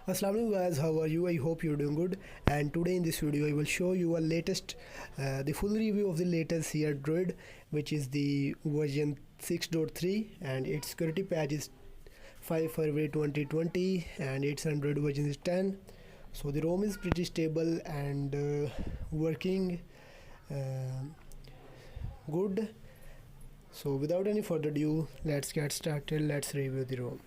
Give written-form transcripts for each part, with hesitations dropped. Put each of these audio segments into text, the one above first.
Assalamualaikum guys, how are you? I hope you're doing good. And today in this video I will show you the full review of the latest CrDroid, which is the version 6.3, and its security patch is 5 February 2020 and its Android version is 10. So the ROM is pretty stable and working uh, good. So without any further ado, let's get started. Let's review the ROM.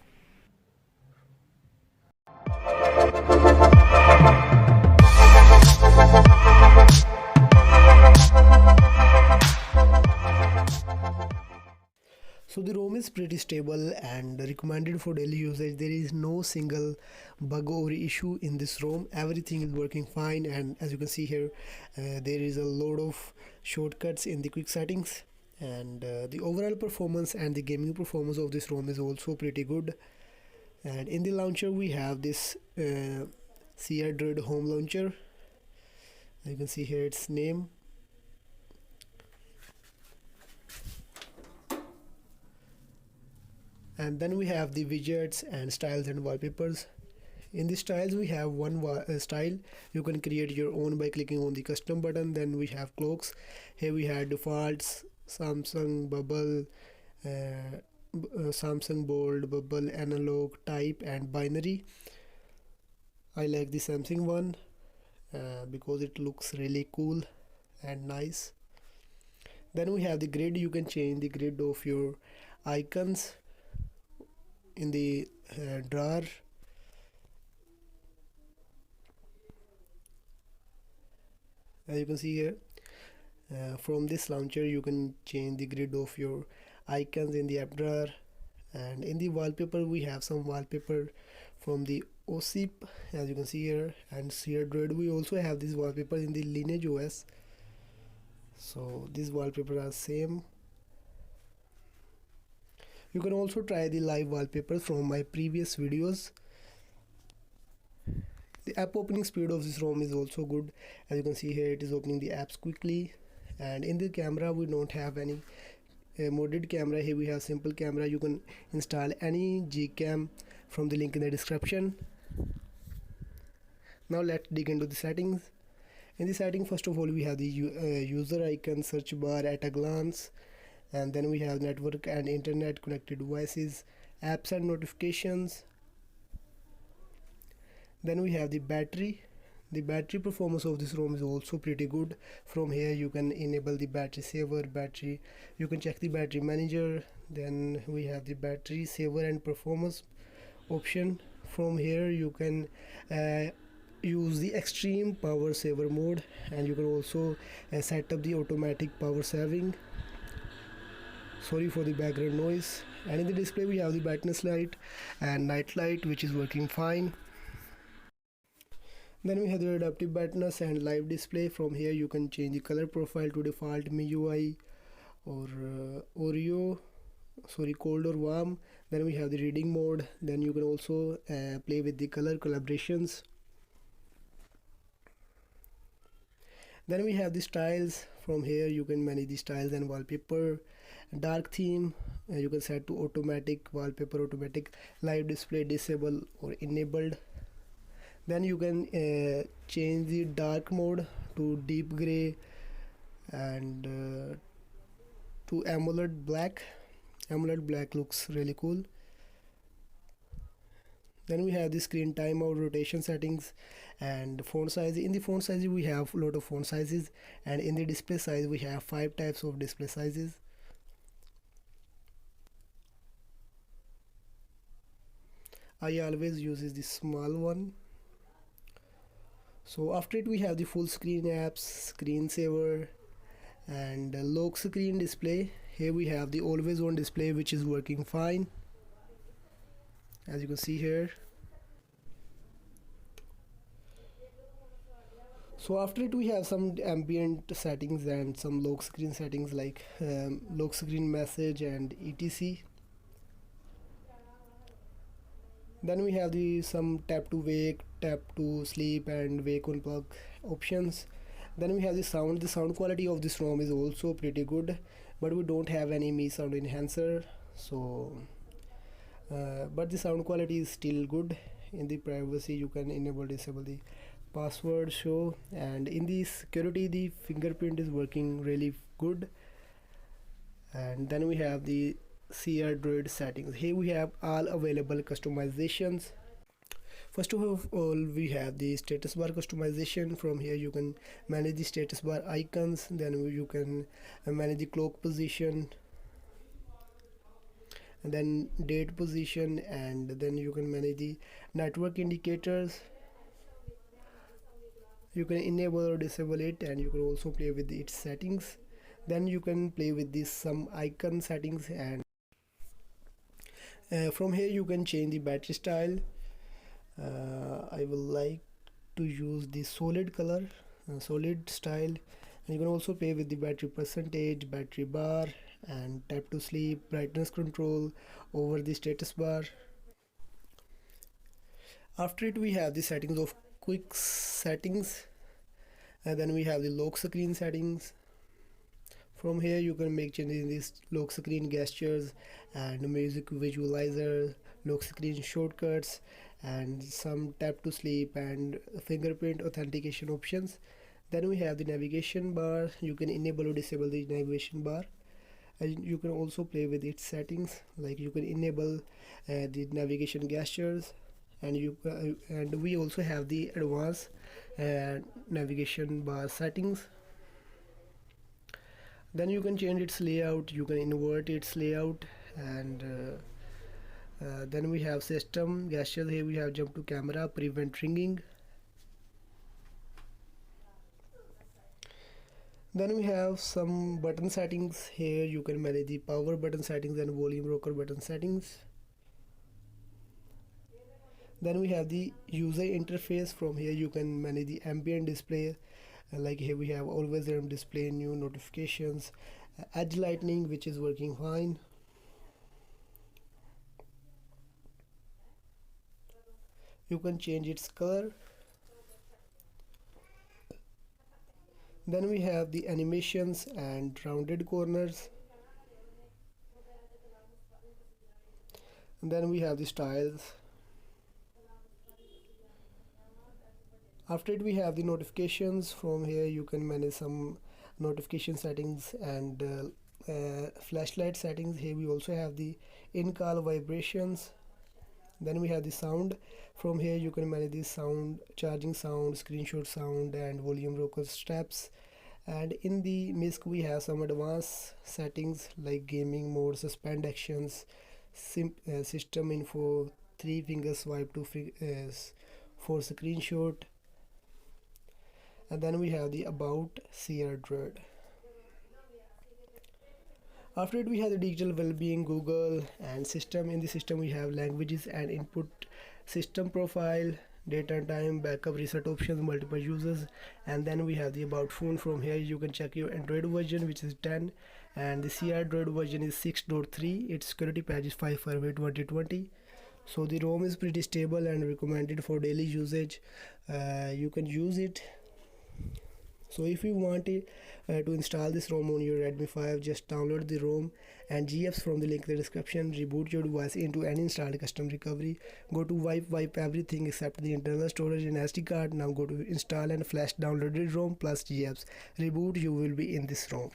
So the ROM is pretty stable and recommended for daily usage. There is no single bug or issue in this ROM. Everything is working fine, and as you can see here, there is a lot of shortcuts in the quick settings, and the overall performance and the gaming performance of this ROM is also pretty good. And in the launcher we have this CrDroid home launcher. You can see here its name. And then we have the widgets and styles and wallpapers. In the styles we have one style. You can create your own by clicking on the custom button. Then we have clocks. Here we have defaults, Samsung bubble, Samsung bold, bubble, analog, type and binary. I like the Samsung one because it looks really cool and nice. Then we have the grid. You can change the grid of your icons in the drawer. As you can see here, from this launcher you can change the grid of your icons in the app drawer. And in the wallpaper we have some wallpaper from the OSIP, as you can see here, and CrDroid. We also have this wallpaper in the Lineage OS, so these wallpapers are same. You can also try the live wallpapers from my previous videos. The app opening speed of this ROM is also good. As you can see here, it is opening the apps quickly. And in the camera we don't have any modded camera. Here we have simple camera. You can install any Gcam from the link in the description. Now let's dig into the settings. In the setting, first of all, we have the user icon, search bar at a glance, and then we have network and internet connected devices, apps and notifications. Then we have the battery. The battery performance of this ROM is also pretty good. From here you can enable the battery saver, you can check the battery manager. Then we have the battery saver and performance option. From here you can use the extreme power saver mode, and you can also set up the automatic power saving. Sorry for the background noise. And in the display we have the brightness light and night light, which is working fine. Then we have the adaptive brightness and live display. From here you can change the color profile to default MIUI or cold or warm. Then we have the reading mode. Then you can also play with the color collaborations. Then we have the styles. From here you can manage the styles and wallpaper. Dark theme, you can set to automatic wallpaper, automatic live display, disable or enabled. Then you can change the dark mode to deep gray and to AMOLED black. AMOLED black looks really cool. Then we have the screen timeout, rotation settings and font size. In the font size we have a lot of font sizes, and in the display size we have 5 types of display sizes. I always uses the small one. So after it we have the full screen apps, screensaver and lock screen display. Here we have the always on display, which is working fine, as you can see here. So after it we have some ambient settings and some lock screen settings like lock screen message and etc. Then we have the some tap to wake, tap to sleep and wake on plug options. Then we have the sound quality of this ROM is also pretty good, but we don't have any Mi sound enhancer, so but the sound quality is still good. in the privacy you can enable disable the password show, and in the security the fingerprint is working really good. And then we have the CrDroid settings. Here we have all available customizations. First of all, we have the status bar customization. From here you can manage the status bar icons, then you can manage the clock position, and then date position, and then you can manage the network indicators. You can enable or disable it, and you can also play with its settings. Then you can play with this some icon settings, and from here you can change the battery style. I will like to use the solid color, solid style, and you can also play with the battery percentage, battery bar, and tap to sleep, brightness control over the status bar. After it we have the settings of quick settings, and then we have the lock screen settings. From here you can make changes in this lock screen gestures and music visualizer, lock screen shortcuts, and some tap to sleep and fingerprint authentication options. Then we have the navigation bar. You can enable or disable the navigation bar, and you can also play with its settings, like you can enable the navigation gestures, and we also have the advanced navigation bar settings. Then you can change its layout, you can invert its layout, and then we have system gestures. Here we have jump to camera, prevent ringing. Then we have some button settings. Here you can manage the power button settings and volume rocker button settings. Then we have the user interface. From here you can manage the ambient display, like here we have always on display, new notifications, edge lightning, which is working fine. You can change its color. Then we have the animations and rounded corners. And then we have the styles. After it we have the notifications. From here you can manage some notification settings and flashlight settings. Here we also have the in-call vibrations. Then we have the sound. From here you can manage the sound, charging sound, screenshot sound, and volume rocker steps. And in the MISC we have some advanced settings like gaming mode, suspend actions, system info, 3 finger swipe to for screenshot. And then we have the about CrDroid. After it we have the digital well-being, Google, and system. In the system we have languages and input, system profile, date and time, backup, reset options, multiple users. And then we have the about phone. From here you can check your Android version, which is 10, and the CrDroid version is 6.3. its security patch is 5 February 2020. So the ROM is pretty stable and recommended for daily usage. You can use it. So if you want to install this ROM on your Redmi 5, just download the ROM and GFs from the link in the description. Reboot your device into any installed custom recovery. Go to wipe everything except the internal storage and SD card. Now go to install and flash downloaded ROM plus GFs. Reboot, you will be in this ROM.